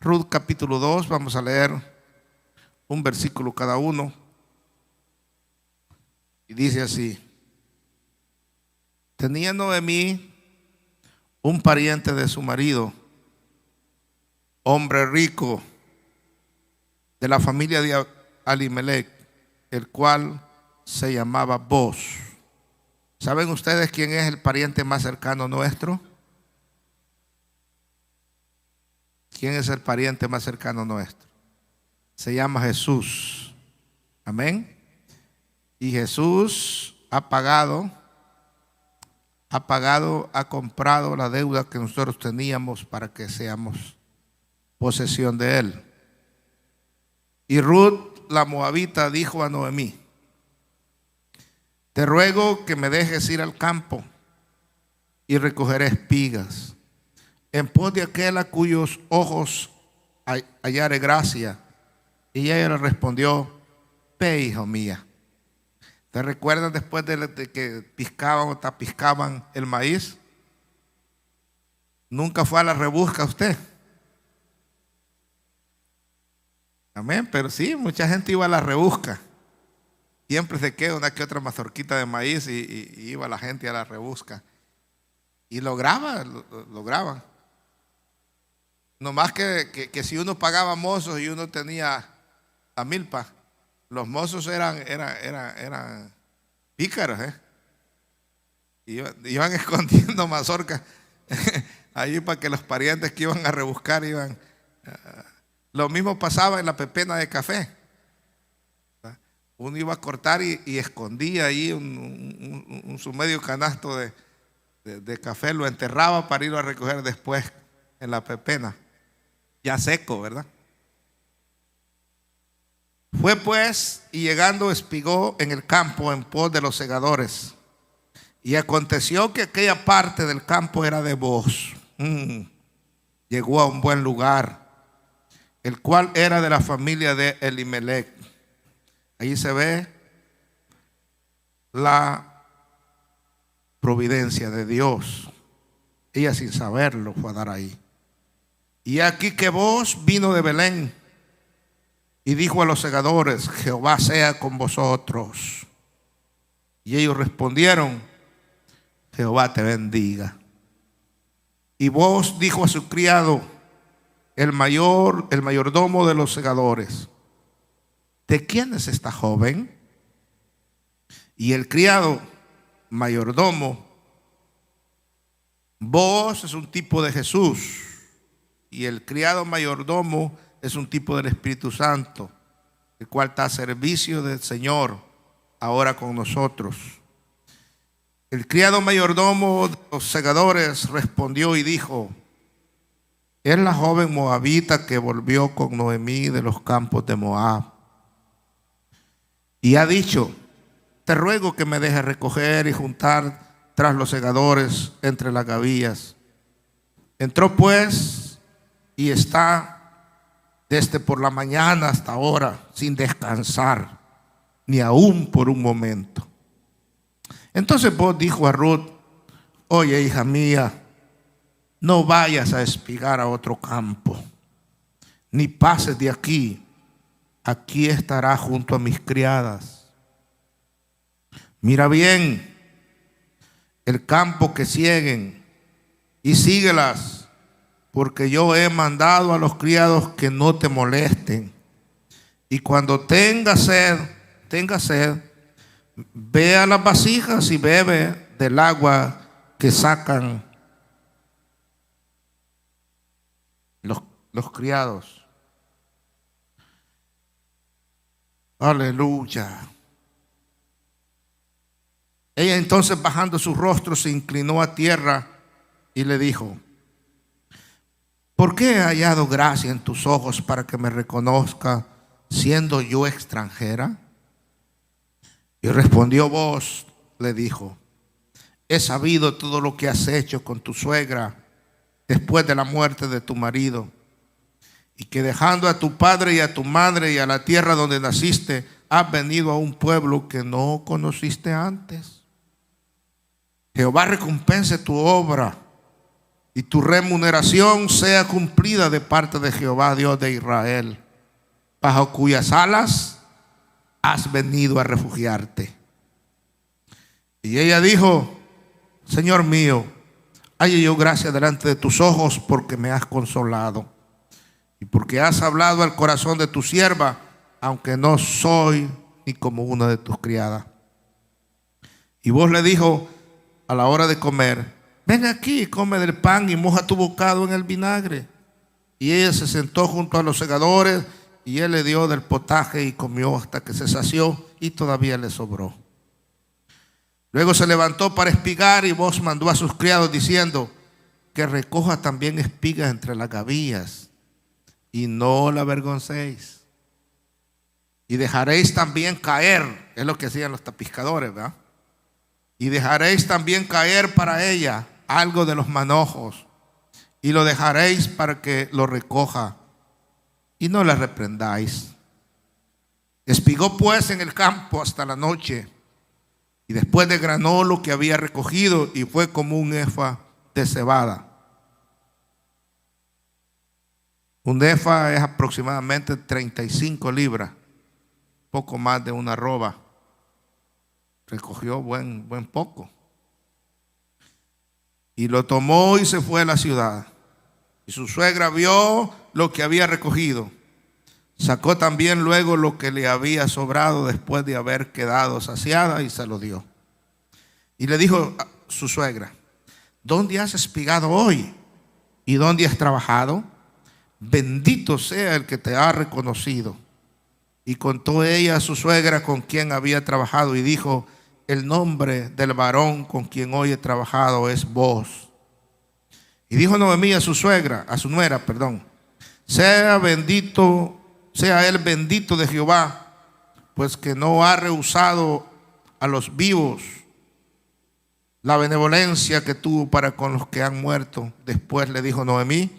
Ruth capítulo 2, vamos a leer un versículo cada uno. Y dice así: tenía Noemí un pariente de su marido, hombre rico, de la familia de Alimelech, el cual se llamaba Boz. ¿Saben ustedes quién es el pariente más cercano nuestro? ¿Quién es el pariente más cercano nuestro? Se llama Jesús. Amén. Y Jesús ha comprado la deuda que nosotros teníamos para que seamos posesión de él. Y Ruth la moabita dijo a Noemí: te ruego que me dejes ir al campo y recoger espigas en pos de aquel a cuyos ojos hallare gracia. Y ella le respondió: ve, hijo mía. ¿Te recuerdan después de que piscaban o tapiscaban el maíz? Nunca fue a la rebusca usted. Amén, pero sí, mucha gente iba a la rebusca. Siempre se queda una que otra mazorquita de maíz y iba la gente a la rebusca. Y lograban. No más que si uno pagaba mozos y uno tenía la milpa, los mozos eran pícaros, Iban escondiendo mazorcas ahí para que los parientes que iban a rebuscar iban. Lo mismo pasaba en la pepena de café. Uno iba a cortar y escondía ahí su medio canasto de café, lo enterraba para irlo a recoger después en la pepena, ya seco, ¿verdad? Fue pues, y llegando espigó en el campo en pos de los segadores. Y aconteció que aquella parte del campo era de Boz. Llegó a un buen lugar, el cual era de la familia de Elimelech. Ahí se ve la providencia de Dios. Ella, sin saberlo, fue a dar ahí. Y aquí que Boz vino de Belén y dijo a los segadores: Jehová sea con vosotros. Y ellos respondieron: Jehová te bendiga. Y Boz dijo a su criado, el mayordomo de los segadores: ¿de quién es esta joven? Y el criado, mayordomo, Boz es un tipo de Jesús, y el criado mayordomo es un tipo del Espíritu Santo, el cual está a servicio del Señor ahora con nosotros. El criado mayordomo de los segadores respondió y dijo: es la joven moabita que volvió con Noemí de los campos de Moab. Y ha dicho: te ruego que me dejes recoger y juntar tras los segadores entre las gavillas. Entró pues y está desde por la mañana hasta ahora sin descansar, ni aún por un momento. Entonces Boz dijo a Ruth: oye, hija mía, no vayas a espigar a otro campo, ni pases de aquí. Aquí estará junto a mis criadas. Mira bien el campo que siguen y síguelas, porque yo he mandado a los criados que no te molesten. Y cuando tenga sed, ve a las vasijas y bebe del agua que sacan los criados. Aleluya. Ella entonces, bajando su rostro, se inclinó a tierra y le dijo: ¿por qué he hallado gracia en tus ojos para que me reconozca siendo yo extranjera? Y respondió Boz, le dijo: he sabido todo lo que has hecho con tu suegra después de la muerte de tu marido, y que dejando a tu padre y a tu madre y a la tierra donde naciste, has venido a un pueblo que no conociste antes. Jehová recompense tu obra y tu remuneración sea cumplida de parte de Jehová, Dios de Israel, bajo cuyas alas has venido a refugiarte. Y ella dijo: Señor mío, halle yo gracia delante de tus ojos, porque me has consolado y porque has hablado al corazón de tu sierva, aunque no soy ni como una de tus criadas. Y vos le dijo a la hora de comer: ven aquí, come del pan y moja tu bocado en el vinagre. Y ella se sentó junto a los segadores, y él le dio del potaje y comió hasta que se sació, y todavía le sobró. Luego se levantó para espigar, y vos mandó a sus criados diciendo: que recoja también espigas entre las gavillas, y no la avergoncéis. Y dejaréis también caer, es lo que hacían los tapiscadores, ¿verdad? Y dejaréis también caer para ella algo de los manojos, y lo dejaréis para que lo recoja, y no la reprendáis. Espigó pues en el campo hasta la noche, y después desgranó lo que había recogido, y fue como un efa de cebada. Un efa es aproximadamente 35 libras, poco más de una arroba. Recogió buen poco. Y lo tomó y se fue a la ciudad. Y su suegra vio lo que había recogido. Sacó también luego lo que le había sobrado después de haber quedado saciada, y se lo dio. Y le dijo a su suegra: ¿dónde has espigado hoy? ¿Y dónde has trabajado? Bendito sea el que te ha reconocido. Y contó ella a su suegra con quien había trabajado, y dijo: el nombre del varón con quien hoy he trabajado es Boaz. Y dijo Noemí a su suegra, a su nuera, sea él bendito de Jehová, pues que no ha rehusado a los vivos la benevolencia que tuvo para con los que han muerto. Después le dijo Noemí: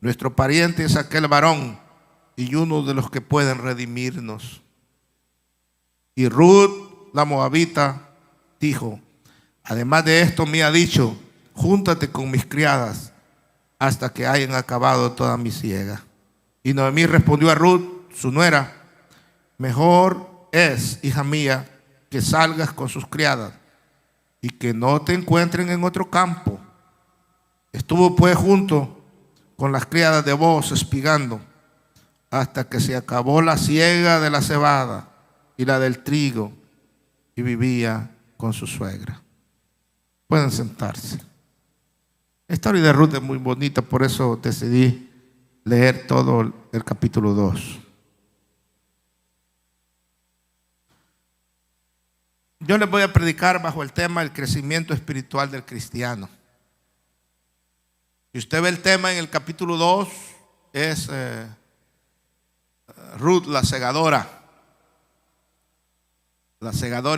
nuestro pariente es aquel varón, y uno de los que pueden redimirnos. Y Ruth, la moabita, dijo: además de esto me ha dicho: júntate con mis criadas hasta que hayan acabado toda mi siega. Y Noemí respondió a Ruth, su nuera: mejor es, hija mía, que salgas con sus criadas y que no te encuentren en otro campo. Estuvo pues junto con las criadas de Boaz espigando hasta que se acabó la siega de la cebada y la del trigo, y vivía con su suegra. Pueden sentarse. La historia de Ruth es muy bonita, por eso decidí leer todo el capítulo 2. Yo les voy a predicar bajo el tema el crecimiento espiritual del cristiano. Si usted ve el tema en el capítulo 2, es Ruth la segadora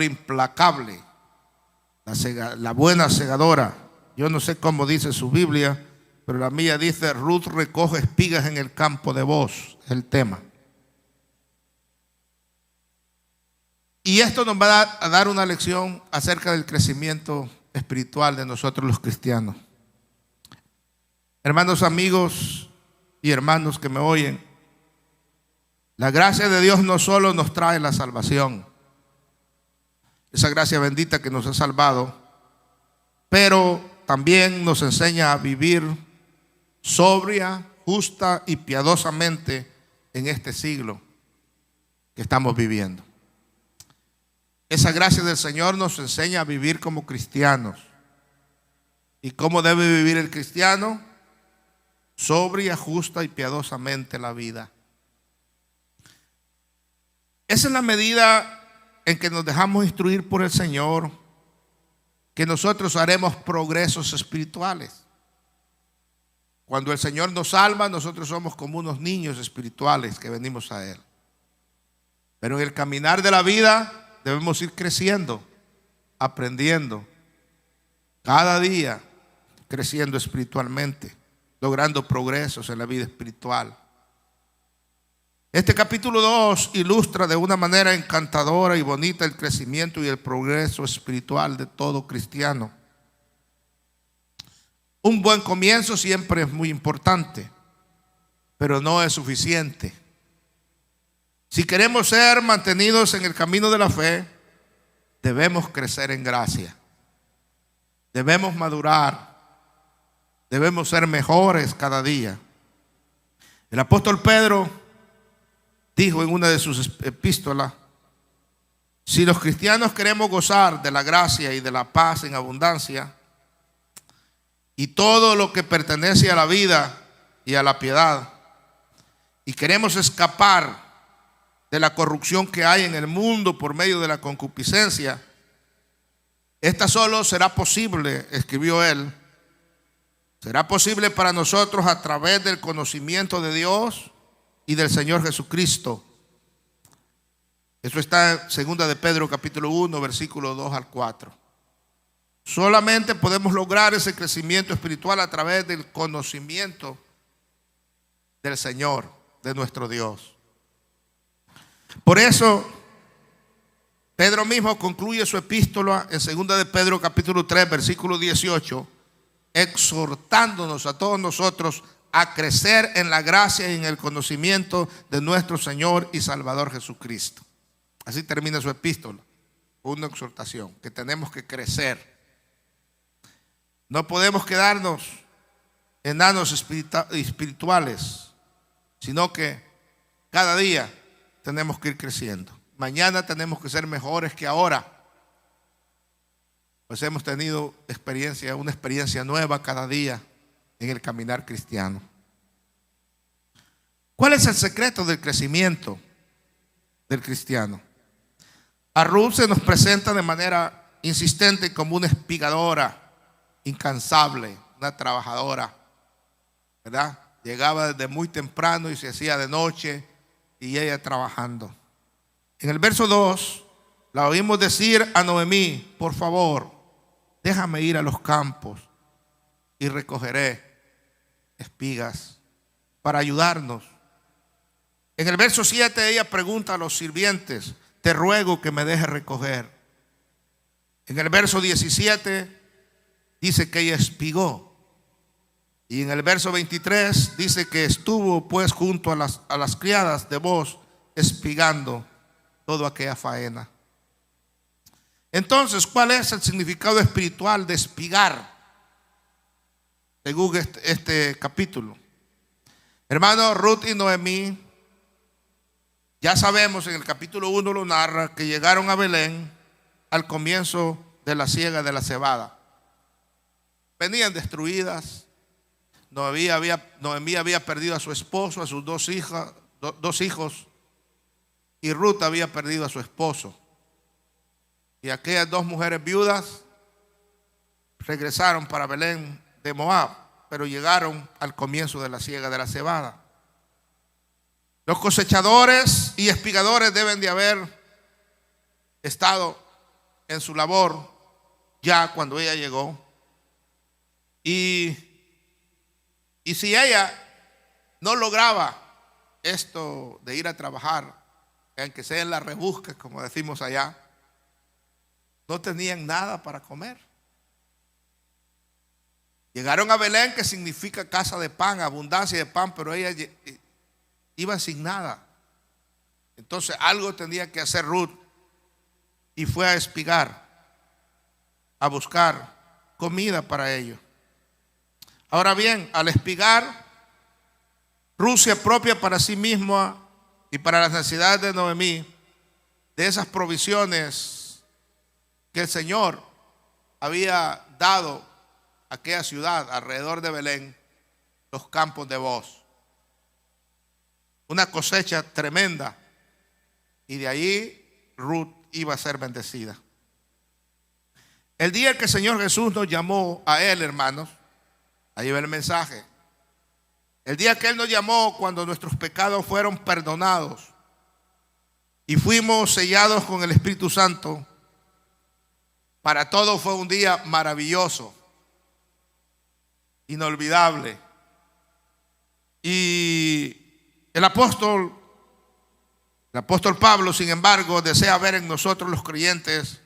implacable, la buena segadora. Yo no sé cómo dice su Biblia, pero la mía dice: Ruth recoge espigas en el campo de Boaz, el tema. Y esto nos va a dar una lección acerca del crecimiento espiritual de nosotros los cristianos. Hermanos, amigos y hermanos que me oyen, la gracia de Dios no solo nos trae la salvación, esa gracia bendita que nos ha salvado, pero también nos enseña a vivir sobria, justa y piadosamente en este siglo que estamos viviendo. Esa gracia del Señor nos enseña a vivir como cristianos. ¿Y cómo debe vivir el cristiano? Sobria, justa y piadosamente la vida. Esa es la medida en que nos dejamos instruir por el Señor, que nosotros haremos progresos espirituales. Cuando el Señor nos salva, nosotros somos como unos niños espirituales que venimos a Él. Pero en el caminar de la vida debemos ir creciendo, aprendiendo, cada día creciendo espiritualmente, logrando progresos en la vida espiritual. Este capítulo 2 ilustra de una manera encantadora y bonita el crecimiento y el progreso espiritual de todo cristiano. Un buen comienzo siempre es muy importante, pero no es suficiente. Si queremos ser mantenidos en el camino de la fe, debemos crecer en gracia. Debemos madurar. Debemos ser mejores cada día. El apóstol Pedro dijo en una de sus epístolas: si los cristianos queremos gozar de la gracia y de la paz en abundancia, y todo lo que pertenece a la vida y a la piedad, y queremos escapar de la corrupción que hay en el mundo por medio de la concupiscencia, esta solo será posible, escribió él, será posible para nosotros a través del conocimiento de Dios y del Señor Jesucristo. Eso está en 2 de Pedro capítulo 1, versículos 2 al 4. Solamente podemos lograr ese crecimiento espiritual a través del conocimiento del Señor, de nuestro Dios. Por eso, Pedro mismo concluye su epístola en 2 de Pedro capítulo 3, versículo 18, exhortándonos a todos nosotros a crecer en la gracia y en el conocimiento de nuestro Señor y Salvador Jesucristo. Así termina su epístola, una exhortación, que tenemos que crecer. No podemos quedarnos enanos espirituales, sino que cada día tenemos que ir creciendo. Mañana tenemos que ser mejores que ahora, pues hemos tenido una experiencia nueva cada día en el caminar cristiano. ¿Cuál es el secreto del crecimiento del cristiano? A Ruth se nos presenta de manera insistente como una espigadora incansable, una trabajadora, ¿verdad? Llegaba desde muy temprano y se hacía de noche, y ella trabajando. En el verso 2 la oímos decir a Noemí: por favor, déjame ir a los campos y recogeré espigas para ayudarnos. En el verso 7 ella pregunta a los sirvientes: te ruego que me dejes recoger. En el verso 17 dice que ella espigó. Y en el verso 23 dice que estuvo pues junto a las criadas de Booz espigando toda aquella faena. Entonces, ¿cuál es el significado espiritual de espigar según este capítulo? Hermanos, Ruth y Noemí, ya sabemos, en el capítulo 1 lo narra, que llegaron a Belén al comienzo de la siega de la cebada. Venían destruidas. Noemí había perdido a su esposo, a sus dos hijos, y Ruth había perdido a su esposo. Y aquellas dos mujeres viudas regresaron para Belén de Moab, pero llegaron al comienzo de la siega de la cebada. Los cosechadores y espigadores deben de haber estado en su labor ya cuando ella llegó. Y si ella no lograba esto de ir a trabajar, aunque sea en la rebusca, como decimos allá, no tenían nada para comer. Llegaron a Belén, que significa casa de pan, abundancia de pan, pero ella iba sin nada. Entonces algo tenía que hacer Ruth, y fue a espigar, a buscar comida para ellos. Ahora bien, al espigar, Ruth se apropia para sí misma y para las necesidades de Noemí de esas provisiones que el Señor había dado a aquella ciudad alrededor de Belén, los campos de Booz. Una cosecha tremenda, y de allí Ruth iba a ser bendecida. El día que el Señor Jesús nos llamó a Él, hermanos, ahí va el mensaje. El día que Él nos llamó, cuando nuestros pecados fueron perdonados y fuimos sellados con el Espíritu Santo, para todos fue un día maravilloso, inolvidable. Y el apóstol Pablo, sin embargo, desea ver en nosotros los creyentes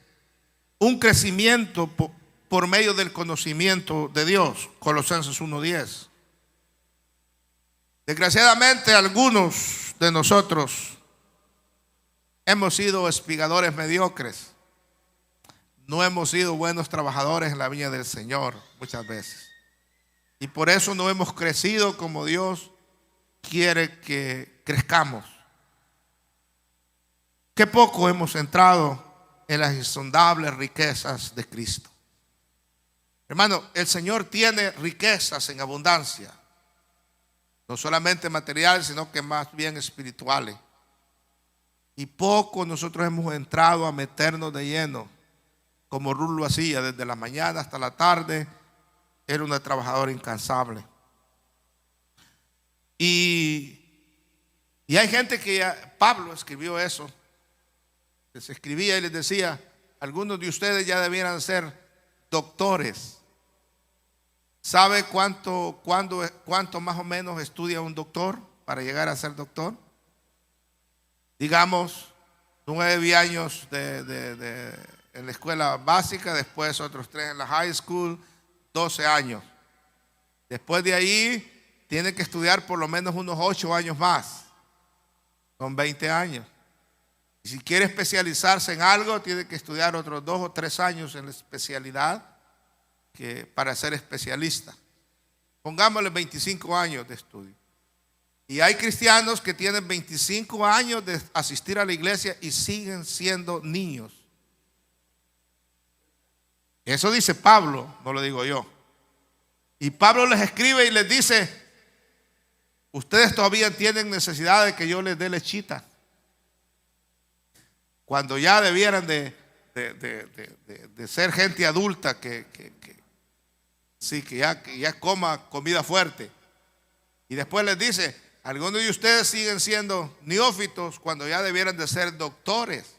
un crecimiento por medio del conocimiento de Dios. Colosenses 1:10. Desgraciadamente, algunos de nosotros hemos sido espigadores mediocres. No hemos sido buenos trabajadores en la viña del Señor muchas veces. Y por eso no hemos crecido como Dios quiere que crezcamos. Qué poco hemos entrado en las insondables riquezas de Cristo. Hermano, el Señor tiene riquezas en abundancia. No solamente materiales, sino que más bien espirituales. Y poco nosotros hemos entrado a meternos de lleno, como Ruth lo hacía desde la mañana hasta la tarde. Era una trabajadora incansable. Y hay gente que Pablo escribió eso. Les escribía y les decía: algunos de ustedes ya debieran ser doctores. ¿Sabe cuánto más o menos estudia un doctor para llegar a ser doctor? Digamos 9 años en la escuela básica, después otros 3 en la high school, 12 años. Después de ahí tiene que estudiar por lo menos unos 8 años más. Son 20 años. Y si quiere especializarse en algo, tiene que estudiar otros 2 o 3 años en la especialidad para ser especialista. Pongámosle 25 años de estudio. Y hay cristianos que tienen 25 años de asistir a la iglesia y siguen siendo niños. Eso dice Pablo, no lo digo yo. Y Pablo les escribe y les dice: ustedes todavía tienen necesidad de que yo les dé lechita, cuando ya debieran de ser gente adulta que ya coma comida fuerte. Y después les dice: algunos de ustedes siguen siendo neófitos cuando ya debieran de ser doctores.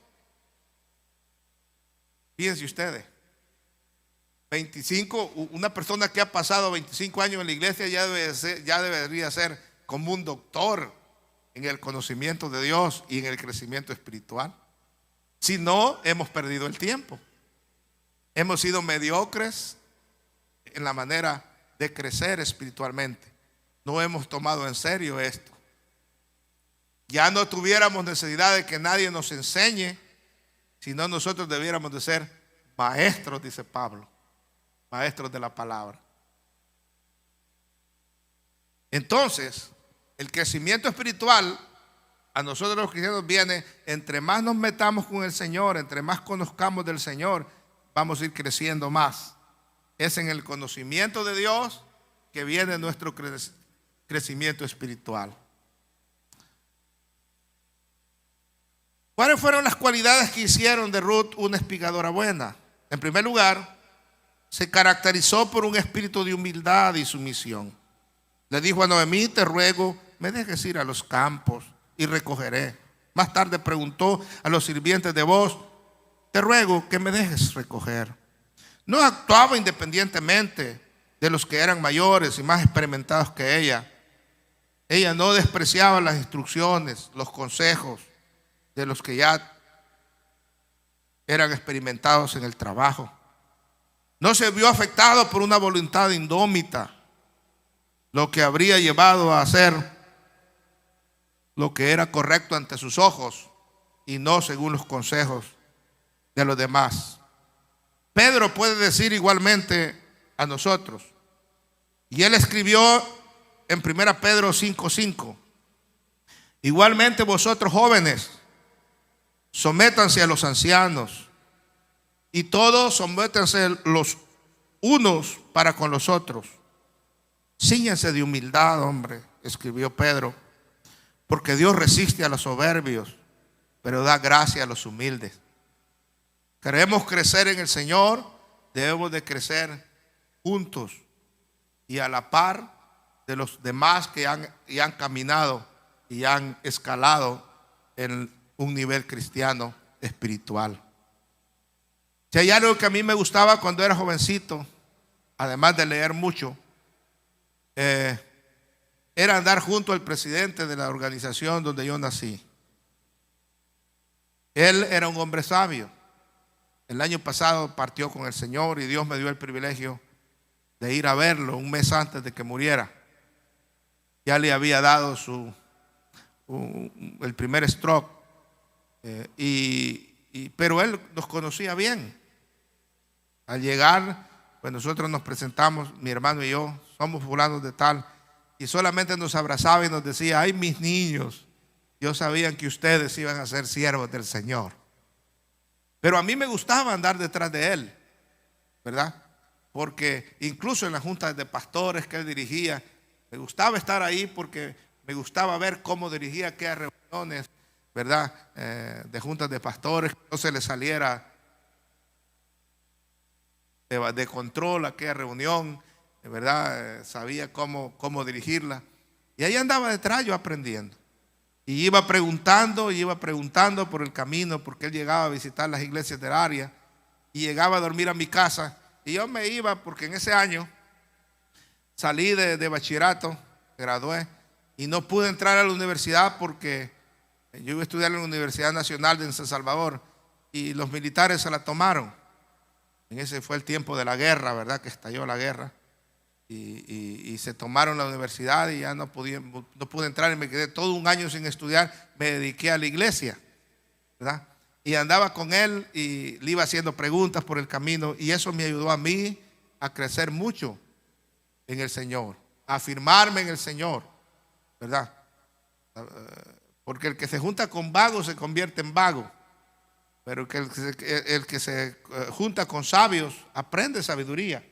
Fíjense ustedes, 25, una persona que ha pasado 25 años en la iglesia ya debería ser como un doctor en el conocimiento de Dios y en el crecimiento espiritual. Si no, hemos perdido el tiempo. Hemos sido mediocres en la manera de crecer espiritualmente. No hemos tomado en serio esto. Ya no tuviéramos necesidad de que nadie nos enseñe, sino nosotros debiéramos de ser maestros, dice Pablo, maestros de la palabra. Entonces, el crecimiento espiritual a nosotros los cristianos viene entre más nos metamos con el Señor, entre más conozcamos del Señor, vamos a ir creciendo más. Es en el conocimiento de Dios que viene nuestro crecimiento espiritual. ¿Cuáles fueron las cualidades que hicieron de Ruth una espigadora buena? En primer lugar, se caracterizó por un espíritu de humildad y sumisión. Le dijo a Noemí: te ruego, me dejes ir a los campos y recogeré. Más tarde preguntó a los sirvientes de Booz: te ruego que me dejes recoger. No actuaba independientemente de los que eran mayores y más experimentados que ella. Ella no despreciaba las instrucciones, los consejos de los que ya eran experimentados en el trabajo. No se vio afectado por una voluntad indómita, lo que habría llevado a hacer lo que era correcto ante sus ojos y no según los consejos de los demás. Pedro puede decir igualmente a nosotros, y él escribió en 1 Pedro 5:5: igualmente vosotros jóvenes, sométanse a los ancianos, y todos sométanse los unos para con los otros. Cíñanse de humildad, hombre, escribió Pedro, porque Dios resiste a los soberbios, pero da gracia a los humildes. Queremos crecer en el Señor, debemos de crecer juntos y a la par de los demás que han caminado y han escalado en un nivel cristiano espiritual. Si hay algo que a mí me gustaba cuando era jovencito, además de leer mucho, era andar junto al presidente de la organización donde yo nací. Él era un hombre sabio El año pasado partió con el Señor y Dios me dio el privilegio de ir a verlo un mes antes de que muriera. Ya le había dado el primer stroke, pero él nos conocía bien. Al llegar, pues nosotros nos presentamos, mi hermano y yo, somos fulanos de tal, y solamente nos abrazaba y nos decía: ay, mis niños, yo sabía que ustedes iban a ser siervos del Señor. Pero a mí me gustaba andar detrás de él, ¿verdad? Porque incluso en las juntas de pastores que él dirigía, me gustaba estar ahí porque me gustaba ver cómo dirigía aquellas reuniones, ¿verdad? De juntas de pastores, que no se le saliera de control aquella reunión, ¿verdad? Sabía cómo dirigirla. Y ahí andaba detrás yo aprendiendo. Y iba preguntando por el camino, porque él llegaba a visitar las iglesias del área y llegaba a dormir a mi casa. Y yo me iba porque en ese año salí de bachillerato, gradué, y no pude entrar a la universidad porque yo iba a estudiar en la Universidad Nacional de San Salvador y los militares se la tomaron. En ese fue el tiempo de la guerra, ¿verdad? Que estalló la guerra. Y se tomaron la universidad y ya no pude entrar y me quedé todo un año sin estudiar. Me dediqué a la iglesia, ¿verdad? Y andaba con él y le iba haciendo preguntas por el camino, y eso me ayudó a mí a crecer mucho en el Señor, a afirmarme en el Señor, ¿verdad? Porque el que se junta con vagos se convierte en vago, pero el que se junta con sabios aprende sabiduría.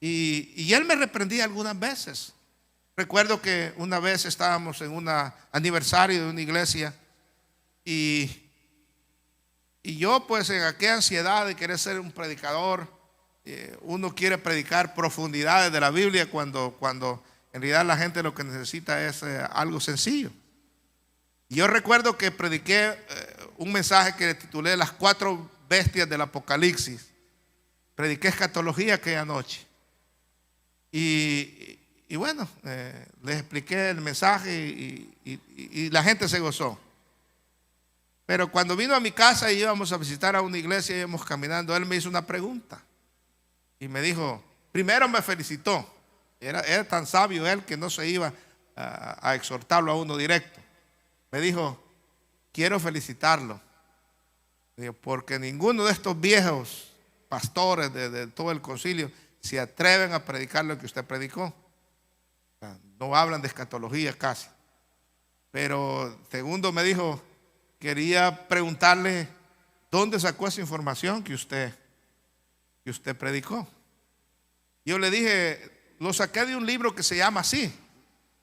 Y él me reprendía algunas veces. Recuerdo que una vez estábamos en un aniversario de una iglesia y yo, pues, en aquella ansiedad de querer ser un predicador, uno quiere predicar profundidades de la Biblia cuando en realidad la gente lo que necesita es algo sencillo. Y yo recuerdo que prediqué un mensaje que le titulé Las 4 bestias del Apocalipsis. Prediqué escatología aquella noche. Y bueno, les expliqué el mensaje y la gente se gozó. Pero cuando vino a mi casa y íbamos a visitar a una iglesia y íbamos caminando, él me hizo una pregunta. Y me dijo, primero me felicitó. Era tan sabio él que no se iba a exhortarlo a uno directo. Me dijo, quiero felicitarlo, porque ninguno de estos viejos pastores de todo el concilio se atreven a predicar lo que usted predicó. No hablan de escatología casi. Pero segundo me dijo, quería preguntarle dónde sacó esa información que usted predicó. Yo le dije, lo saqué de un libro que se llama así,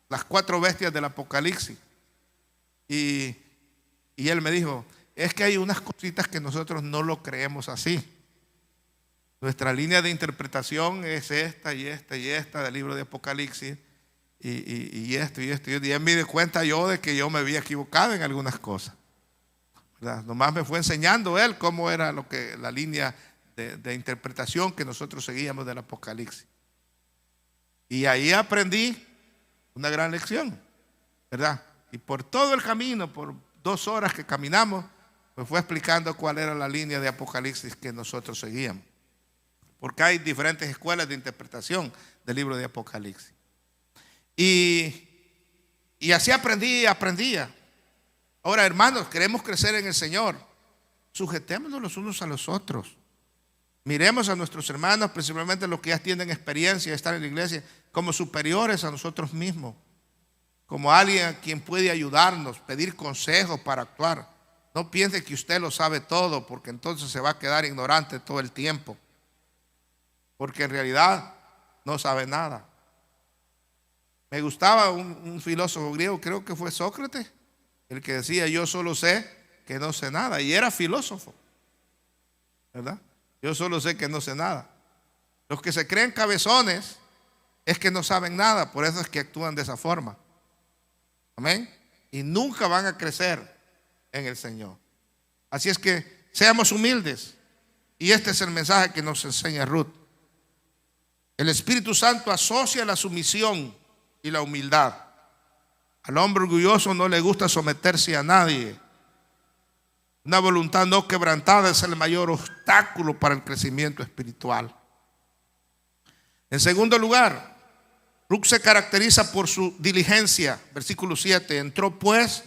Las 4 bestias del Apocalipsis. Y él me dijo, es que hay unas cositas que nosotros no lo creemos así. Nuestra línea de interpretación es esta y esta y esta del libro de Apocalipsis y esto y esto. Y me di cuenta yo de que yo me había equivocado en algunas cosas, ¿verdad? Nomás me fue enseñando él cómo era la línea de interpretación que nosotros seguíamos del Apocalipsis. Y ahí aprendí una gran lección, ¿verdad? Y por todo el camino, por 2 horas que caminamos, me fue explicando cuál era la línea de Apocalipsis que nosotros seguíamos. Porque hay diferentes escuelas de interpretación del libro de Apocalipsis. Y así aprendía. Ahora, hermanos, queremos crecer en el Señor. Sujetémonos los unos a los otros. Miremos a nuestros hermanos, principalmente los que ya tienen experiencia de estar en la iglesia, como superiores a nosotros mismos. Como alguien a quien puede ayudarnos, pedir consejos para actuar. No piense que usted lo sabe todo, porque entonces se va a quedar ignorante todo el tiempo. Porque en realidad no sabe nada. Me gustaba un filósofo griego, creo que fue Sócrates, el que decía, yo solo sé que no sé nada. Y era filósofo, ¿verdad? Yo solo sé que no sé nada. Los que se creen cabezones es que no saben nada, por eso es que actúan de esa forma. Amén. Y nunca van a crecer en el Señor. Así es que seamos humildes. Y este es el mensaje que nos enseña Ruth. El Espíritu Santo asocia la sumisión y la humildad. Al hombre orgulloso no le gusta someterse a nadie. Una voluntad no quebrantada es el mayor obstáculo para el crecimiento espiritual. En segundo lugar, Ruth se caracteriza por su diligencia. Versículo 7. Entró pues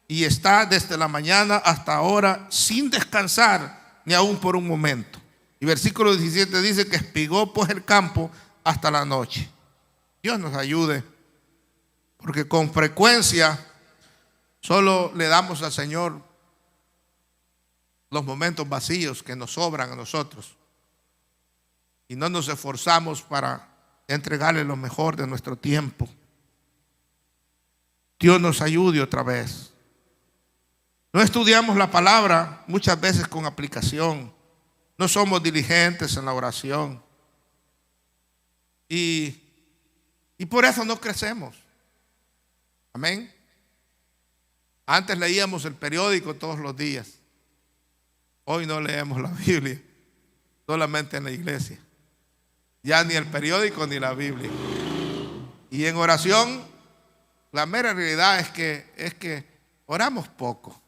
y está desde la mañana hasta ahora sin descansar ni aún por un momento. Y versículo 17 dice que espigó pues el campo hasta la noche. Dios nos ayude, porque con frecuencia solo le damos al Señor los momentos vacíos que nos sobran a nosotros y no nos esforzamos para entregarle lo mejor de nuestro tiempo. Dios nos ayude otra vez. No estudiamos la palabra muchas veces con aplicación. No somos diligentes en la oración. Y por eso no crecemos. Amén. Antes leíamos el periódico todos los días. Hoy no leemos la Biblia, solamente en la iglesia. Ya ni el periódico ni la Biblia. Y en oración, la mera realidad es que oramos poco.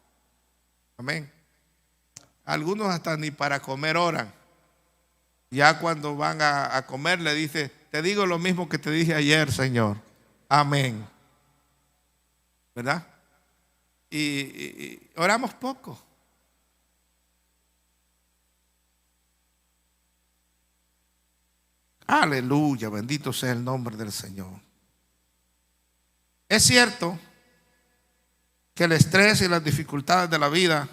Amén. Algunos hasta ni para comer oran. Ya cuando van a comer le dice: te digo lo mismo que te dije ayer, Señor. Amén. ¿Verdad? Y oramos poco. Aleluya, bendito sea el nombre del Señor. Es cierto que el estrés y las dificultades de la vida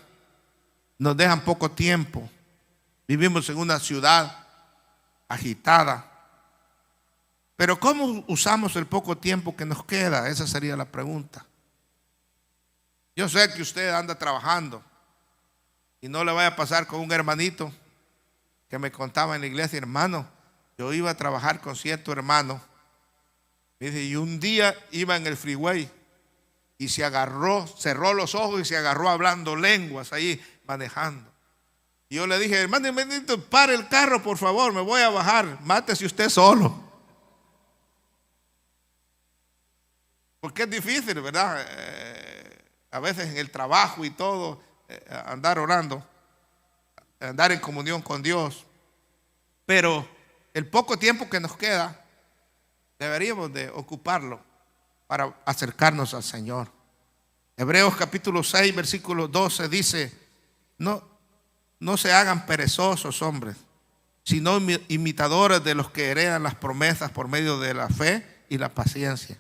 nos dejan poco tiempo. Vivimos en una ciudad agitada. Pero ¿cómo usamos el poco tiempo que nos queda? Esa sería la pregunta. Yo sé que usted anda trabajando y no le vaya a pasar con un hermanito que me contaba en la iglesia: hermano, yo iba a trabajar con cierto hermano. Me dice, y un día iba en el freeway y se agarró, cerró los ojos y se agarró hablando lenguas ahí manejando. Y yo le dije: hermano, pare el carro, por favor, me voy a bajar, mátese usted solo. Porque es difícil, ¿verdad? A veces en el trabajo y todo, andar orando, andar en comunión con Dios. Pero el poco tiempo que nos queda, deberíamos de ocuparlo para acercarnos al Señor. Hebreos capítulo 6, versículo 12 dice: no se hagan perezosos, hombres, sino imitadores de los que heredan las promesas por medio de la fe y la paciencia.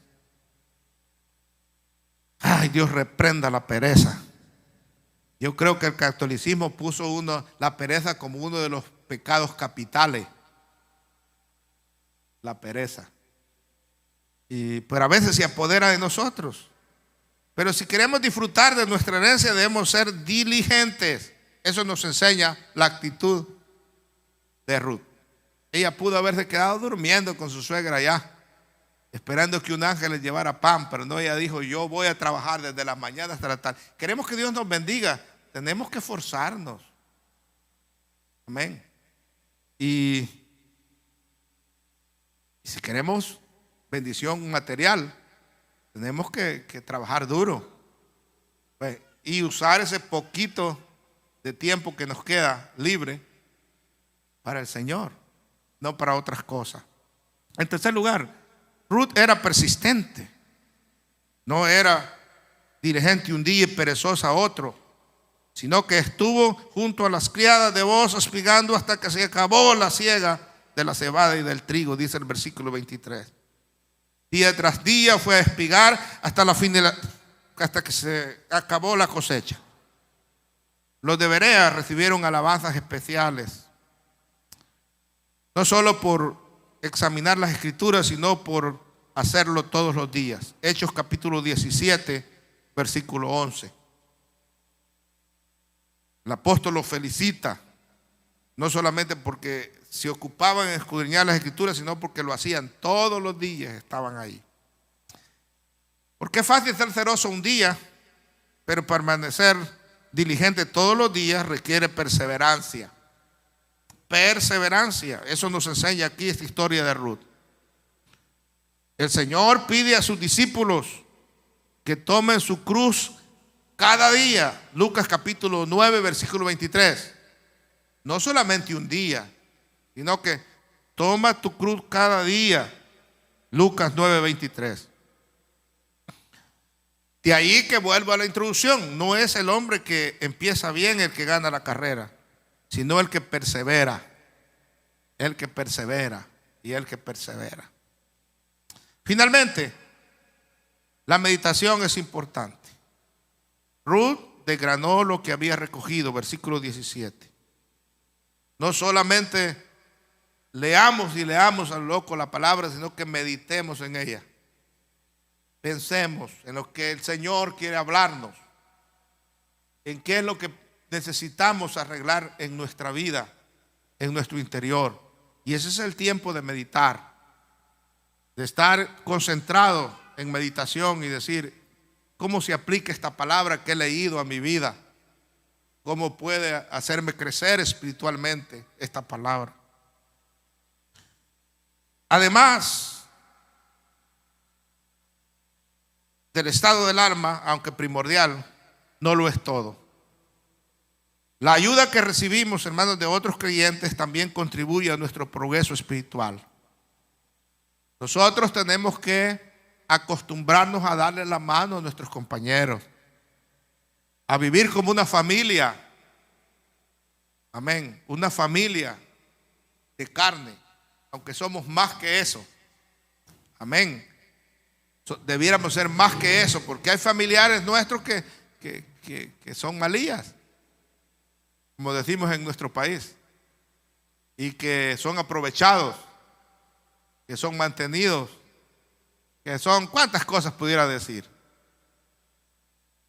Ay, Dios reprenda la pereza. Yo creo que el catolicismo puso la pereza como uno de los pecados capitales. La pereza. Pero a veces se apodera de nosotros. Pero si queremos disfrutar de nuestra herencia, debemos ser diligentes. Eso nos enseña la actitud de Ruth. Ella pudo haberse quedado durmiendo con su suegra allá, esperando que un ángel les llevara pan, pero no, ella dijo: yo voy a trabajar desde la mañana hasta la tarde. Queremos que Dios nos bendiga, tenemos que esforzarnos. Amén. Y si queremos bendición material, tenemos que trabajar duro, pues, y usar ese poquito de tiempo que nos queda libre para el Señor, no para otras cosas. En tercer lugar, Ruth era persistente. No era diligente un día y perezosa otro, sino que estuvo junto a las criadas de Booz espigando hasta que se acabó la siega de la cebada y del trigo, dice el versículo 23. Día tras día fue a espigar hasta que se acabó la cosecha. Los de Berea recibieron alabanzas especiales, no solo por examinar las escrituras, sino por hacerlo todos los días. Hechos capítulo 17, versículo 11. El apóstol los felicita, no solamente porque se ocupaban en escudriñar las escrituras, sino porque lo hacían todos los días, estaban ahí. Porque es fácil ser celoso un día, pero permanecer diligente todos los días requiere perseverancia. Perseverancia, eso nos enseña aquí esta historia de Ruth. El Señor pide a sus discípulos que tomen su cruz cada día. Lucas capítulo 9, versículo 23. No solamente un día, sino que toma tu cruz cada día. Lucas 9, 23. De ahí que vuelvo a la introducción. No es el hombre que empieza bien el que gana la carrera, sino el que persevera. El que persevera y el que persevera. Finalmente, la meditación es importante. Ruth desgranó lo que había recogido, versículo 17. No solamente leamos y leamos a lo loco la palabra, sino que meditemos en ella. Pensemos en lo que el Señor quiere hablarnos, en qué es lo que necesitamos arreglar en nuestra vida, en nuestro interior. Y ese es el tiempo de meditar, de estar concentrado en meditación y decir, ¿cómo se aplica esta palabra que he leído a mi vida? ¿Cómo puede hacerme crecer espiritualmente esta palabra? Además del estado del alma, aunque primordial, no lo es todo. La ayuda que recibimos, hermanos, de otros creyentes también contribuye a nuestro progreso espiritual. Nosotros tenemos que acostumbrarnos a darle la mano a nuestros compañeros, a vivir como una familia. Amén. Una familia de carne, aunque somos más que eso. Amén. Debiéramos ser más que eso, porque hay familiares nuestros que son malías, como decimos en nuestro país, y que son aprovechados, que son mantenidos, que son cuántas cosas pudiera decir.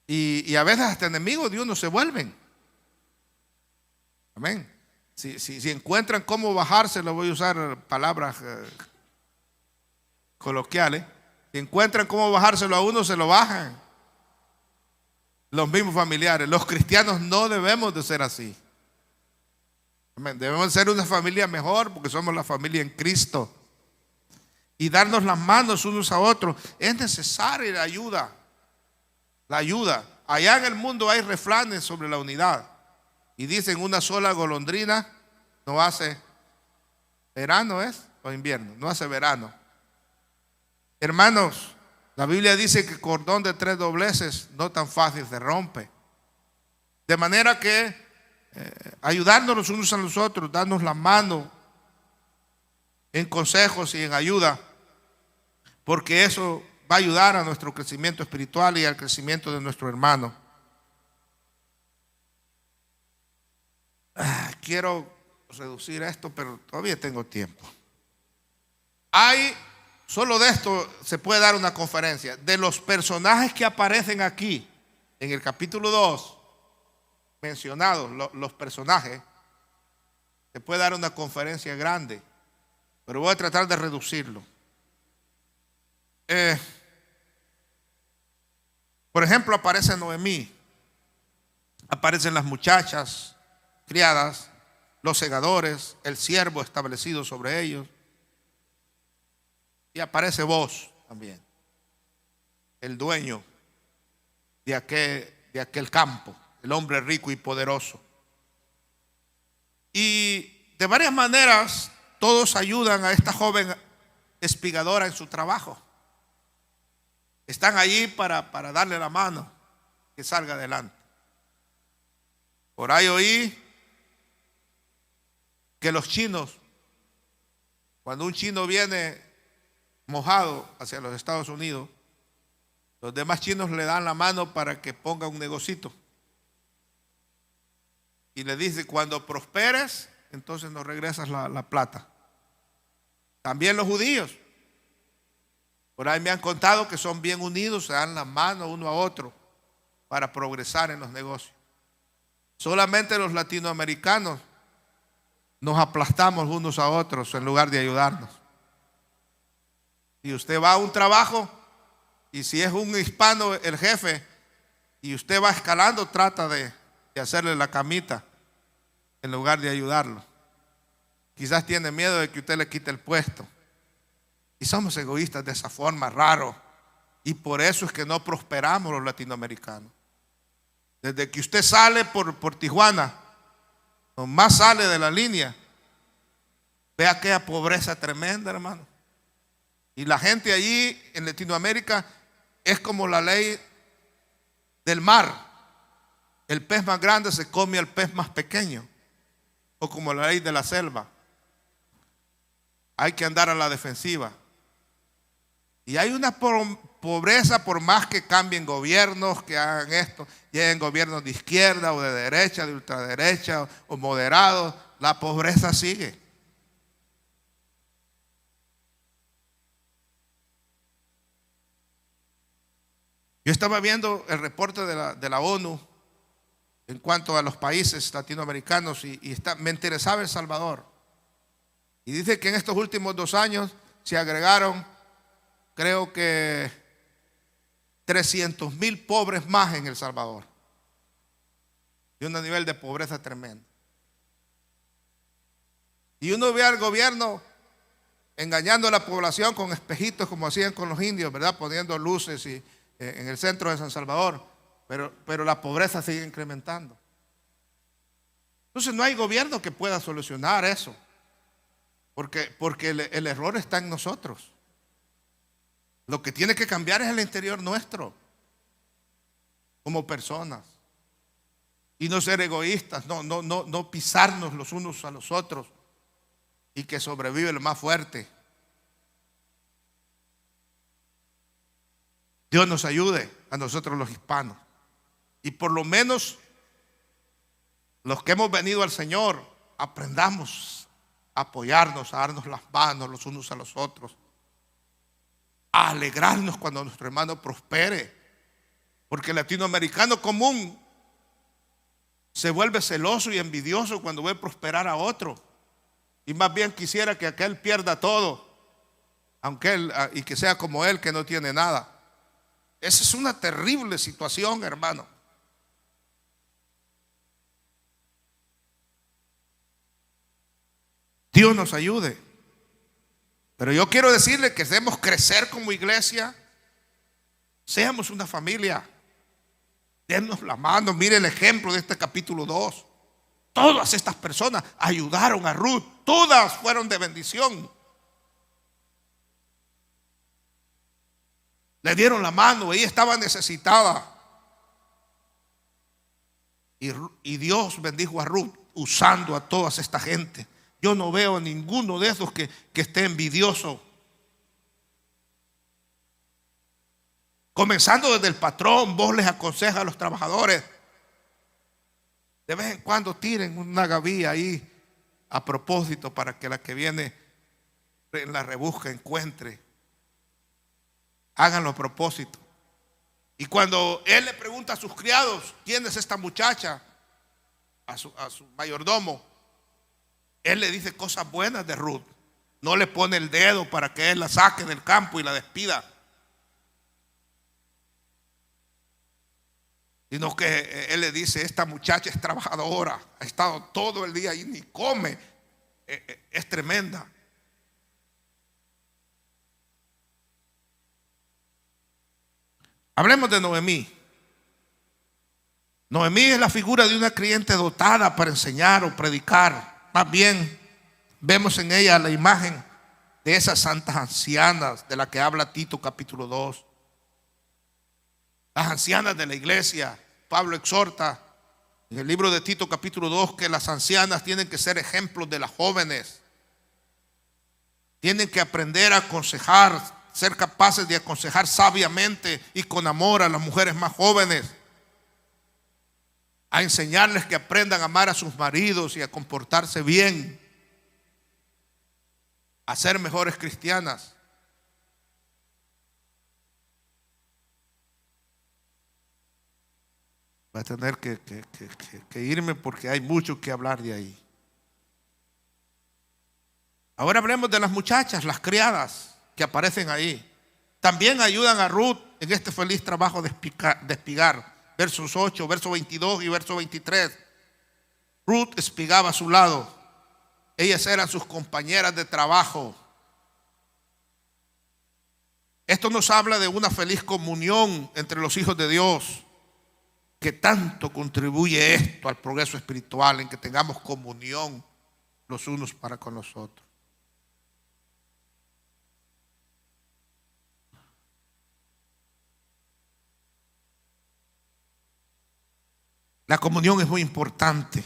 Y a veces hasta enemigos de uno se vuelven. Amén. Si encuentran cómo bajárselo, voy a usar palabras coloquiales. Si encuentran cómo bajárselo a uno, se lo bajan. Los mismos familiares. Los cristianos no debemos de ser así. Amén. Debemos ser una familia mejor porque somos la familia en Cristo. Y darnos las manos unos a otros. Es necesaria la ayuda. La ayuda. Allá en el mundo hay refranes sobre la unidad. Y dicen una sola golondrina no hace verano, ¿es? O invierno. No hace verano. Hermanos, la Biblia dice que cordón de 3 dobleces no tan fácil se rompe. De manera que ayudarnos los unos a los otros, darnos la mano en consejos y en ayuda, porque eso va a ayudar a nuestro crecimiento espiritual y al crecimiento de nuestro hermano. Quiero reducir esto, pero todavía tengo tiempo. Solo de esto se puede dar una conferencia. De los personajes que aparecen aquí, en el capítulo 2, mencionados, los personajes, se puede dar una conferencia grande, pero voy a tratar de reducirlo. Por ejemplo, aparece Noemí, aparecen las muchachas criadas, los segadores, el siervo establecido sobre ellos. Y aparece Boaz también, el dueño de aquel campo, el hombre rico y poderoso. Y de varias maneras todos ayudan a esta joven espigadora en su trabajo. Están allí para darle la mano que salga adelante. Por ahí oí que los chinos, cuando un chino viene mojado hacia los Estados Unidos, los demás chinos le dan la mano para que ponga un negocito y le dice: cuando prosperes, entonces nos regresas la plata. También los judíos, por ahí me han contado que son bien unidos, se dan la mano uno a otro para progresar en los negocios. Solamente los latinoamericanos nos aplastamos unos a otros en lugar de ayudarnos. Si usted va a un trabajo y si es un hispano el jefe y usted va escalando, trata de hacerle la camita en lugar de ayudarlo. Quizás tiene miedo de que usted le quite el puesto. Y somos egoístas de esa forma, raro. Y por eso es que no prosperamos los latinoamericanos. Desde que usted sale por Tijuana, nomás sale de la línea, ve aquella pobreza tremenda, hermano. Y la gente allí en Latinoamérica es como la ley del mar. El pez más grande se come al pez más pequeño. O como la ley de la selva. Hay que andar a la defensiva. Y hay una pobreza, por más que cambien gobiernos, que hagan esto, lleguen gobiernos de izquierda o de derecha, de ultraderecha o moderados, la pobreza sigue. Yo estaba viendo el reporte de la ONU en cuanto a los países latinoamericanos y me interesaba El Salvador. Y dice que en estos últimos 2 años se agregaron, creo que 300,000 pobres más en El Salvador. Y un nivel de pobreza tremendo. Y uno ve al gobierno engañando a la población con espejitos como hacían con los indios, ¿verdad? Poniendo luces en el centro de San Salvador, pero la pobreza sigue incrementando. Entonces no hay gobierno que pueda solucionar eso, porque el error está en nosotros. Lo que tiene que cambiar es el interior nuestro, como personas, y no ser egoístas, no pisarnos los unos a los otros, y que sobrevive el más fuerte. Dios nos ayude a nosotros los hispanos. Y por lo menos los que hemos venido al Señor, aprendamos a apoyarnos, a darnos las manos los unos a los otros, a alegrarnos cuando nuestro hermano prospere. Porque el latinoamericano común se vuelve celoso y envidioso cuando ve prosperar a otro. Y más bien quisiera que aquel pierda todo, y que sea como él, que no tiene nada. Esa es una terrible situación, hermano. Dios nos ayude. Pero yo quiero decirle que debemos crecer como iglesia. Seamos una familia. Dennos la mano. Mire el ejemplo de este capítulo 2. Todas estas personas ayudaron a Ruth. Todas fueron de bendición. Le dieron la mano, ella estaba necesitada. Y Dios bendijo a Ruth usando a toda esta gente. Yo no veo a ninguno de esos que esté envidioso. Comenzando desde el patrón, vos les aconsejas a los trabajadores. De vez en cuando tiren una gavilla ahí a propósito para que la que viene en la rebusca encuentre. Háganlo a propósito. Y cuando él le pregunta a sus criados, ¿quién es esta muchacha? A su mayordomo, él le dice cosas buenas de Ruth. No le pone el dedo para que él la saque del campo y la despida, sino que él le dice: esta muchacha es trabajadora, ha estado todo el día ahí, ni come, es tremenda. Hablemos de Noemí. Noemí es la figura de una creyente dotada para enseñar o predicar. Más bien, vemos en ella la imagen de esas santas ancianas de las que habla Tito capítulo 2. Las ancianas de la iglesia. Pablo exhorta en el libro de Tito capítulo 2 que las ancianas tienen que ser ejemplos de las jóvenes. Tienen que aprender a aconsejar, ser capaces de aconsejar sabiamente y con amor a las mujeres más jóvenes, a enseñarles que aprendan a amar a sus maridos y a comportarse bien, a ser mejores cristianas. Voy a tener que irme porque hay mucho que hablar de ahí. Ahora hablemos de las muchachas, las criadas que aparecen ahí. También ayudan a Ruth en este feliz trabajo de espigar. Versos 8, verso 22 y verso 23. Ruth espigaba a su lado. Ellas eran sus compañeras de trabajo. Esto nos habla de una feliz comunión entre los hijos de Dios. que tanto contribuye esto al progreso espiritual, en que tengamos comunión los unos para con los otros. La comunión es muy importante.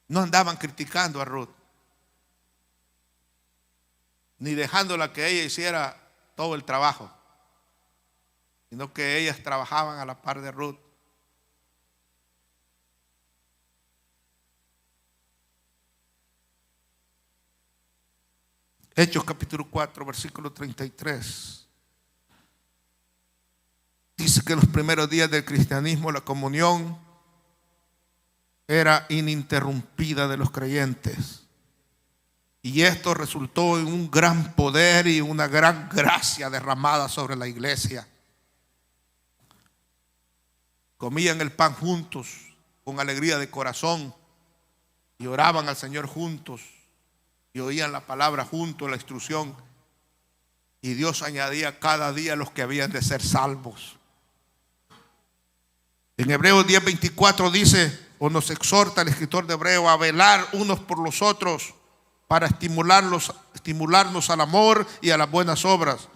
No andaban criticando a Ruth, ni dejándola que ella hiciera todo el trabajo, sino que ellas trabajaban a la par de Ruth. Hechos capítulo 4, versículo 33. Dice que en los primeros días del cristianismo la comunión era ininterrumpida de los creyentes. Y esto resultó en un gran poder y una gran gracia derramada sobre la iglesia. Comían el pan juntos con alegría de corazón y oraban al Señor juntos y oían la palabra juntos, la instrucción. Y Dios añadía cada día los que habían de ser salvos. En Hebreos 10:24 dice, o nos exhorta el escritor de Hebreo a velar unos por los otros para estimularnos al amor y a las buenas obras.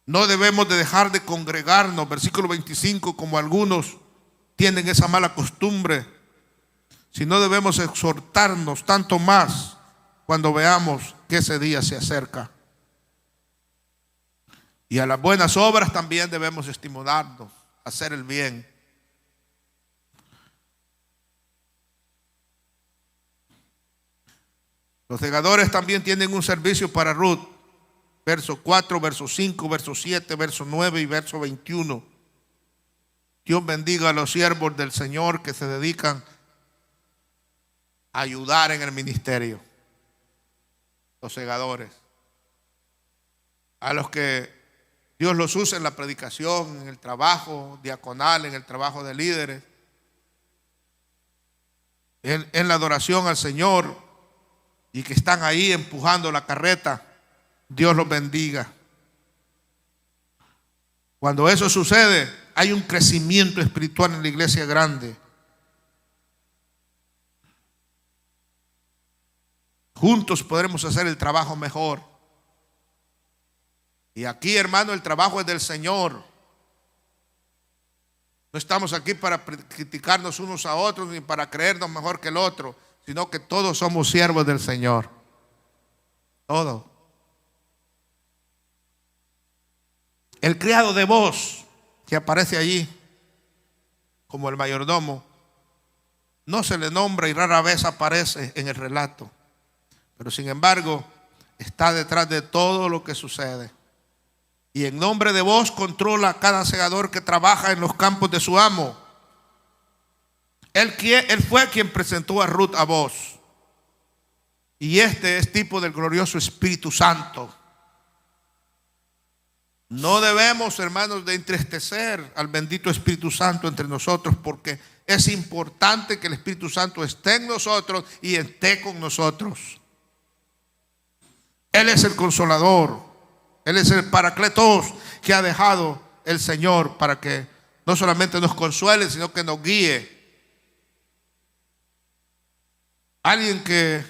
No debemos de dejar de congregarnos, versículo 25, como algunos tienen esa mala costumbre, sino debemos exhortarnos tanto más cuando veamos que ese día se acerca. Y a las buenas obras también debemos estimularnos, hacer el bien. Los segadores también tienen un servicio para Ruth. Verso 4, verso 5, verso 7, verso 9 y verso 21. Dios bendiga a los siervos del Señor que se dedican a ayudar en el ministerio. Los segadores. A los que Dios los usa en la predicación, en el trabajo diaconal, en el trabajo de líderes, en la adoración al Señor, y que están ahí empujando la carreta. Dios los bendiga. Cuando eso sucede, hay un crecimiento espiritual en la iglesia grande. Juntos podremos hacer el trabajo mejor. Y aquí, hermano, el trabajo es del Señor. No estamos aquí para criticarnos unos a otros ni para creernos mejor que el otro, sino que todos somos siervos del Señor. Todos. El criado de voz que aparece allí como el mayordomo no se le nombra y rara vez aparece en el relato, pero sin embargo está detrás de todo lo que sucede, y en nombre de voz controla a cada segador que trabaja en los campos de su amo. Él fue quien presentó a Ruth a voz, y este es tipo del glorioso Espíritu Santo. No debemos, hermanos, de entristecer al bendito Espíritu Santo entre nosotros, porque es importante que el Espíritu Santo esté en nosotros y esté con nosotros. Él es el consolador, Él es el paracletos que ha dejado el Señor para que no solamente nos consuele, sino que nos guíe. Alguien que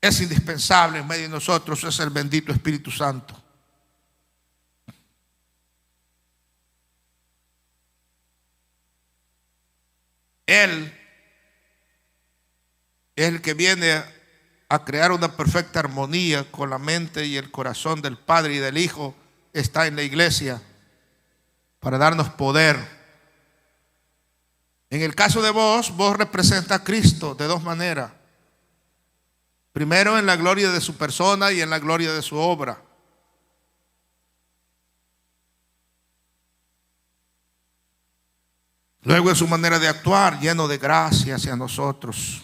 es indispensable en medio de nosotros es el bendito Espíritu Santo. Él es el que viene a crear una perfecta armonía con la mente y el corazón del Padre y del Hijo. Está en la iglesia para darnos poder. En el caso de vos representa a Cristo de dos maneras. Primero, en la gloria de su persona y en la gloria de su obra. Luego, en su manera de actuar, lleno de gracia hacia nosotros.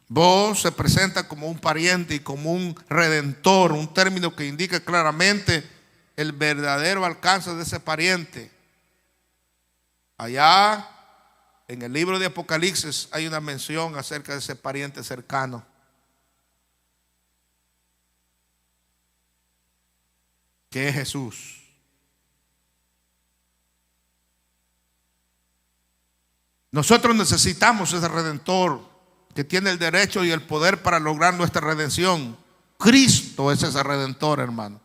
Vos se presenta como un pariente y como un redentor, un término que indica claramente el verdadero alcance de ese pariente. Allá en el libro de Apocalipsis hay una mención acerca de ese pariente cercano. que es Jesús. Nosotros necesitamos ese Redentor que tiene el derecho y el poder para lograr nuestra redención. Cristo es ese Redentor, hermano.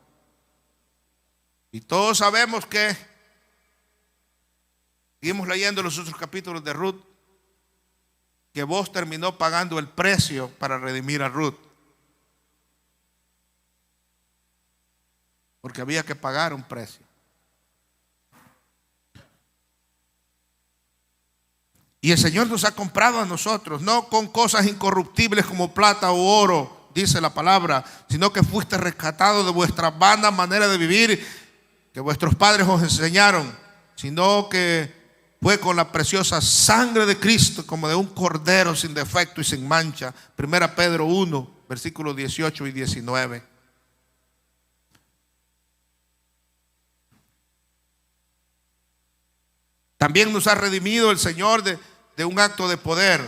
Y todos sabemos que, seguimos leyendo los otros capítulos de Ruth, que Boaz terminó pagando el precio para redimir a Ruth. Porque había que pagar un precio. Y el Señor nos ha comprado a nosotros, no con cosas incorruptibles como plata o oro, dice la palabra, sino que fuiste rescatado de vuestra vana manera de vivir que vuestros padres os enseñaron, sino que fue con la preciosa sangre de Cristo, como de un cordero sin defecto y sin mancha. 1 Pedro 1, versículos 18 y 19. También nos ha redimido el Señor de un acto de poder,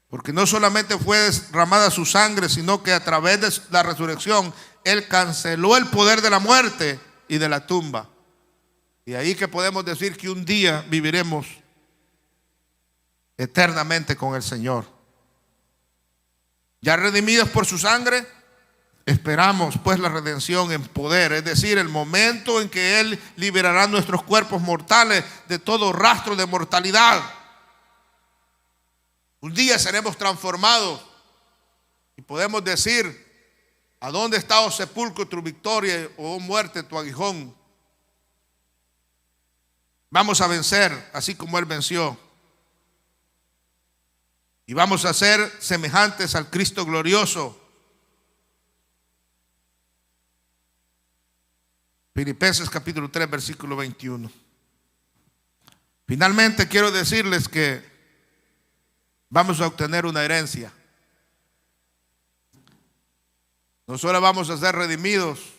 porque no solamente fue derramada su sangre, sino que a través de la resurrección Él canceló el poder de la muerte y de la tumba. Y ahí que podemos decir que un día viviremos eternamente con el Señor. Ya redimidos por su sangre, esperamos pues la redención en poder, es decir, el momento en que Él liberará nuestros cuerpos mortales de todo rastro de mortalidad. Un día seremos transformados y podemos decir: ¿a dónde está, oh sepulcro, tu victoria, oh muerte, tu aguijón? Vamos a vencer así como Él venció. Y vamos a ser semejantes al Cristo glorioso. Filipenses capítulo 3, versículo 21. Finalmente quiero decirles que vamos a obtener una herencia. No solo vamos a ser redimidos,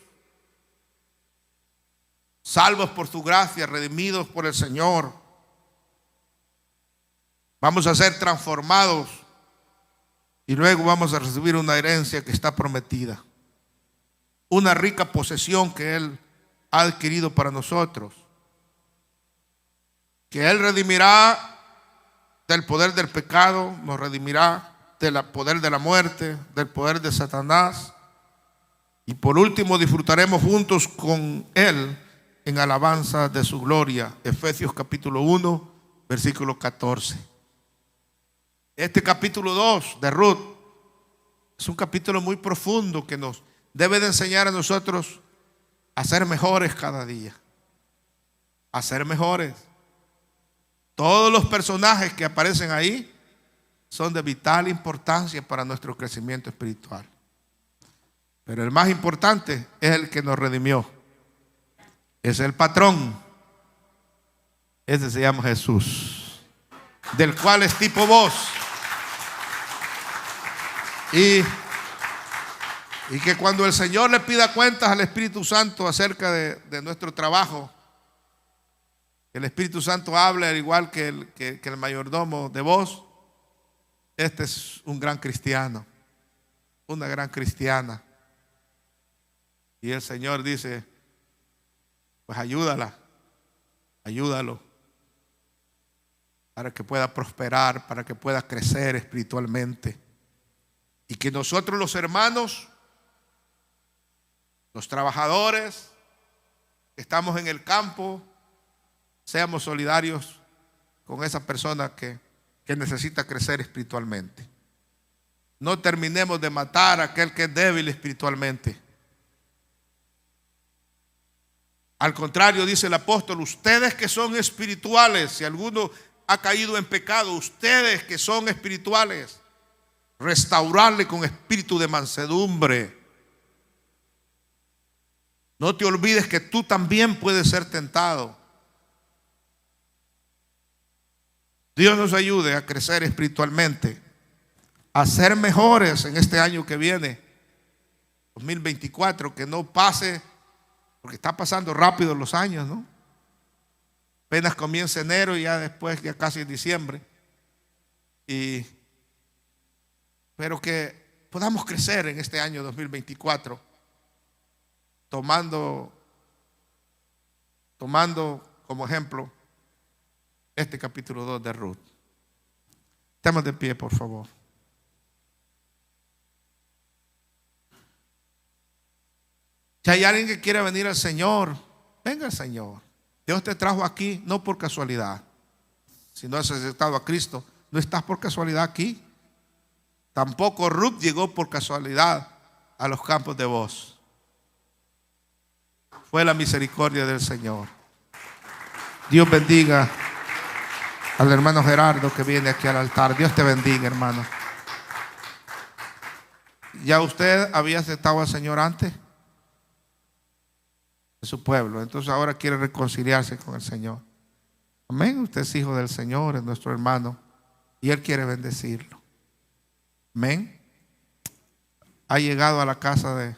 salvos por su gracia, redimidos por el Señor. Vamos a ser transformados y luego vamos a recibir una herencia que está prometida. Una rica posesión que Él ha adquirido para nosotros. Que Él redimirá del poder del pecado, nos redimirá del poder de la muerte, del poder de Satanás. Y por último disfrutaremos juntos con Él en alabanza de su gloria. Efesios capítulo 1, versículo 14. Este capítulo 2 de Ruth es un capítulo muy profundo que nos debe de enseñar a nosotros a ser mejores cada día. A ser mejores. Todos los personajes que aparecen ahí son de vital importancia para nuestro crecimiento espiritual. Pero el más importante es el que nos redimió. Es el patrón. Ese se llama Jesús, del cual es tipo voz. Y que cuando el Señor le pida cuentas al Espíritu Santo acerca de nuestro trabajo, el Espíritu Santo hable al igual que el mayordomo de voz. Este es un gran cristiano, una gran cristiana. Y el Señor dice: pues ayúdala, ayúdalo, para que pueda prosperar, para que pueda crecer espiritualmente. Y que nosotros los hermanos, los trabajadores que estamos en el campo, seamos solidarios con esa persona que necesita crecer espiritualmente. No terminemos de matar a aquel que es débil espiritualmente. Al contrario, dice el apóstol: ustedes que son espirituales, si alguno ha caído en pecado, ustedes que son espirituales, restaurarle con espíritu de mansedumbre. No te olvides que tú también puedes ser tentado. Dios nos ayude a crecer espiritualmente, a ser mejores en este año que viene, 2024, que no pase, porque está pasando rápido los años, ¿no? Apenas comienza enero y ya después, ya casi es diciembre. Pero que podamos crecer en este año 2024, tomando como ejemplo este capítulo 2 de Ruth. Estemos de pie, por favor. Si hay alguien que quiere venir al Señor, venga al Señor. Dios te trajo aquí no por casualidad. Si no has aceptado a Cristo, no estás por casualidad aquí. Tampoco Ruth llegó por casualidad a los campos de Booz. Fue la misericordia del Señor. Dios bendiga al hermano Gerardo que viene aquí al altar. Dios te bendiga, hermano. ¿Ya usted había aceptado al Señor antes? De su pueblo. Entonces ahora quiere reconciliarse con el Señor. Amén. Usted es hijo del Señor, es nuestro hermano. Y Él quiere bendecirlo. Amén. Ha llegado a la casa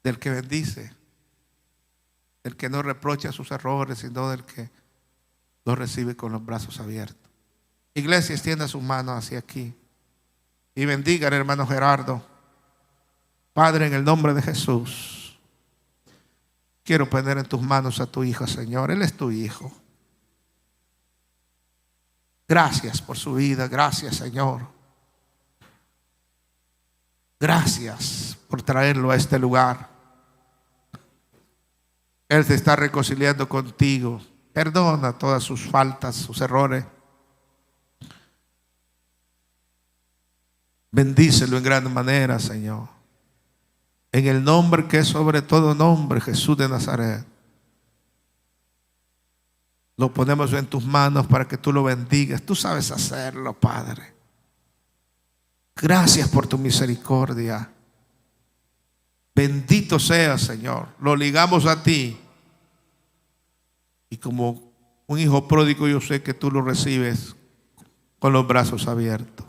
del que bendice. Del que no reprocha sus errores, sino del que los recibe con los brazos abiertos. Iglesia, extienda sus manos hacia aquí. Y bendiga al hermano Gerardo. Padre, en el nombre de Jesús, quiero poner en tus manos a tu hijo, Señor. Él es tu hijo. Gracias por su vida. Gracias, Señor. Gracias por traerlo a este lugar. Él se está reconciliando contigo. Perdona todas sus faltas, sus errores. Bendícelo en gran manera, Señor. En el nombre que es sobre todo nombre, Jesús de Nazaret. Lo ponemos en tus manos para que tú lo bendigas. Tú sabes hacerlo, Padre. Gracias por tu misericordia. Bendito sea, Señor. Lo ligamos a ti. Y como un hijo pródigo, yo sé que tú lo recibes con los brazos abiertos.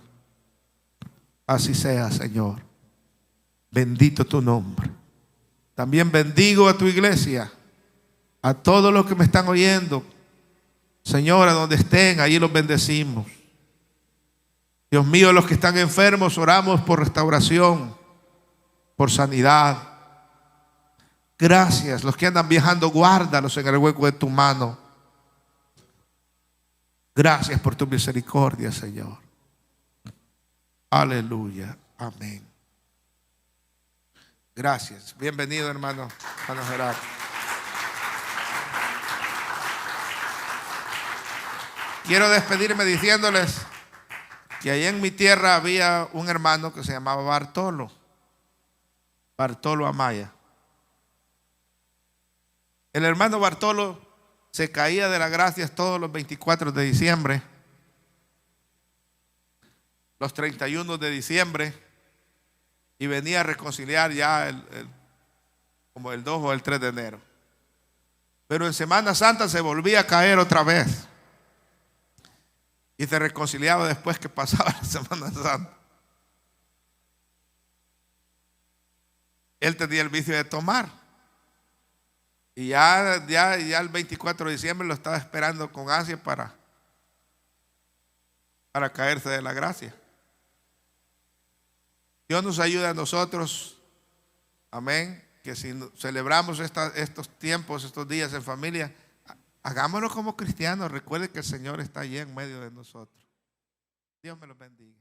Así sea, Señor. Bendito tu nombre. También bendigo a tu iglesia, a todos los que me están oyendo. Señor, a donde estén, allí los bendecimos. Dios mío, los que están enfermos, oramos por restauración, por sanidad. Gracias. Los que andan viajando, guárdalos en el hueco de tu mano. Gracias por tu misericordia, Señor. Aleluya. Amén. Gracias. Bienvenido, hermano Gerardo. Quiero despedirme diciéndoles que allá en mi tierra había un hermano que se llamaba Bartolo Amaya. El hermano Bartolo se caía de las gracias todos los 24 de diciembre, los 31 de diciembre, y venía a reconciliar ya como el 2 o el 3 de enero. Pero en Semana Santa se volvía a caer otra vez. Y se reconciliaba después que pasaba la Semana Santa. Él tenía el vicio de tomar. Y ya el 24 de diciembre lo estaba esperando con ansia para caerse de la gracia. Dios nos ayuda a nosotros, amén, que si celebramos estos tiempos, estos días en familia, hagámoslo como cristianos. Recuerde que el Señor está allí en medio de nosotros. Dios me los bendiga.